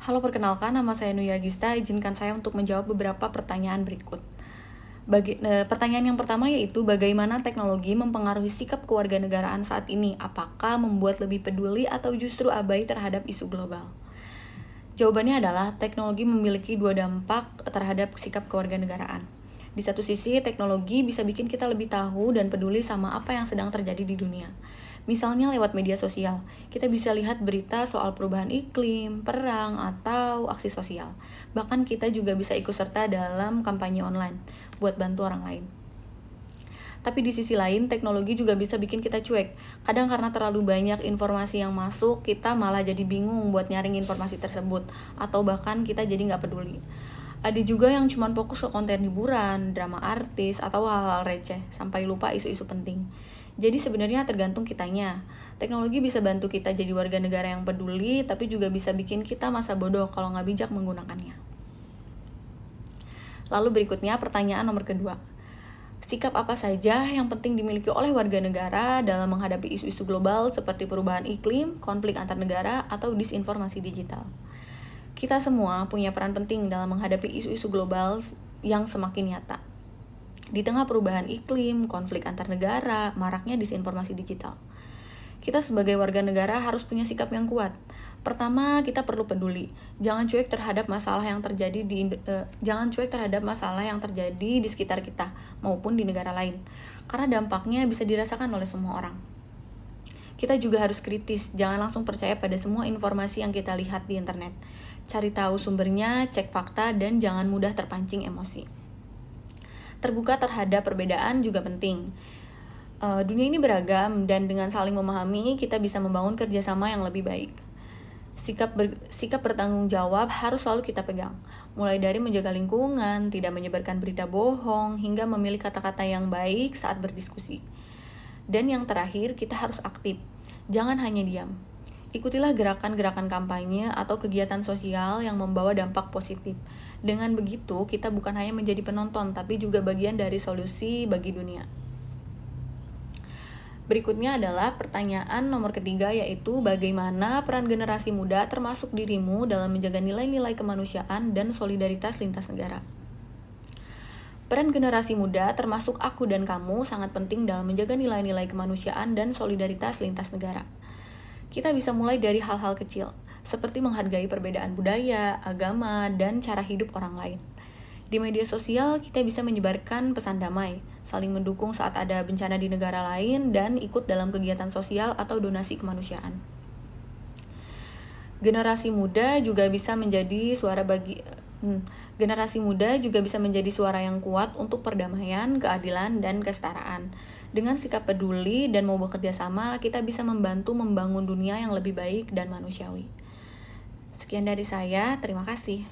Halo, perkenalkan, nama saya Nuya Gista. Izinkan saya untuk menjawab beberapa pertanyaan berikut. Pertanyaan yang pertama yaitu bagaimana teknologi mempengaruhi sikap kewarganegaraan saat ini? Apakah membuat lebih peduli atau justru abai terhadap isu global? Jawabannya adalah teknologi memiliki dua dampak terhadap sikap kewarganegaraan. Di satu sisi, teknologi bisa bikin kita lebih tahu dan peduli sama apa yang sedang terjadi di dunia. Misalnya lewat media sosial, kita bisa lihat berita soal perubahan iklim, perang, atau aksi sosial. Bahkan kita juga bisa ikut serta dalam kampanye online buat bantu orang lain. Tapi di sisi lain, teknologi juga bisa bikin kita cuek. Kadang karena terlalu banyak informasi yang masuk, kita malah jadi bingung buat nyaring informasi tersebut. Atau bahkan kita jadi nggak peduli. Ada juga yang cuma fokus ke konten hiburan, drama artis, atau hal-hal receh, sampai lupa isu-isu penting. Jadi sebenarnya tergantung kitanya. Teknologi bisa bantu kita jadi warga negara yang peduli, tapi juga bisa bikin kita masa bodoh kalau nggak bijak menggunakannya. Lalu berikutnya pertanyaan nomor kedua. Sikap apa saja yang penting dimiliki oleh warga negara dalam menghadapi isu-isu global seperti perubahan iklim, konflik antar negara, atau disinformasi digital? Kita semua punya peran penting dalam menghadapi isu-isu global yang semakin nyata. Di tengah perubahan iklim, konflik antar negara, maraknya disinformasi digital. Kita sebagai warga negara harus punya sikap yang kuat. Pertama, kita perlu peduli. Jangan cuek terhadap masalah yang terjadi di sekitar kita maupun di negara lain. Karena dampaknya bisa dirasakan oleh semua orang. Kita juga harus kritis, jangan langsung percaya pada semua informasi yang kita lihat di internet. Cari tahu sumbernya, cek fakta, dan jangan mudah terpancing emosi. Terbuka terhadap perbedaan juga penting. Dunia ini beragam, dan dengan saling memahami, kita bisa membangun kerjasama yang lebih baik. Sikap bertanggung jawab harus selalu kita pegang. Mulai dari menjaga lingkungan, tidak menyebarkan berita bohong, hingga memilih kata-kata yang baik saat berdiskusi. Dan yang terakhir, kita harus aktif. Jangan hanya diam. Ikutilah gerakan-gerakan kampanye atau kegiatan sosial yang membawa dampak positif. Dengan begitu, kita bukan hanya menjadi penonton, tapi juga bagian dari solusi bagi dunia. Berikutnya adalah pertanyaan nomor ketiga, yaitu bagaimana peran generasi muda termasuk dirimu dalam menjaga nilai-nilai kemanusiaan dan solidaritas lintas negara. Peran generasi muda termasuk aku dan kamu sangat penting dalam menjaga nilai-nilai kemanusiaan dan solidaritas lintas negara. Kita bisa mulai dari hal-hal kecil, seperti menghargai perbedaan budaya, agama, dan cara hidup orang lain. Di media sosial, kita bisa menyebarkan pesan damai, saling mendukung saat ada bencana di negara lain, dan ikut dalam kegiatan sosial atau donasi kemanusiaan. Generasi muda juga bisa menjadi suara yang kuat untuk perdamaian, keadilan, dan kesetaraan. Dengan sikap peduli dan mau bekerja sama, kita bisa membantu membangun dunia yang lebih baik dan manusiawi. Sekian dari saya, terima kasih.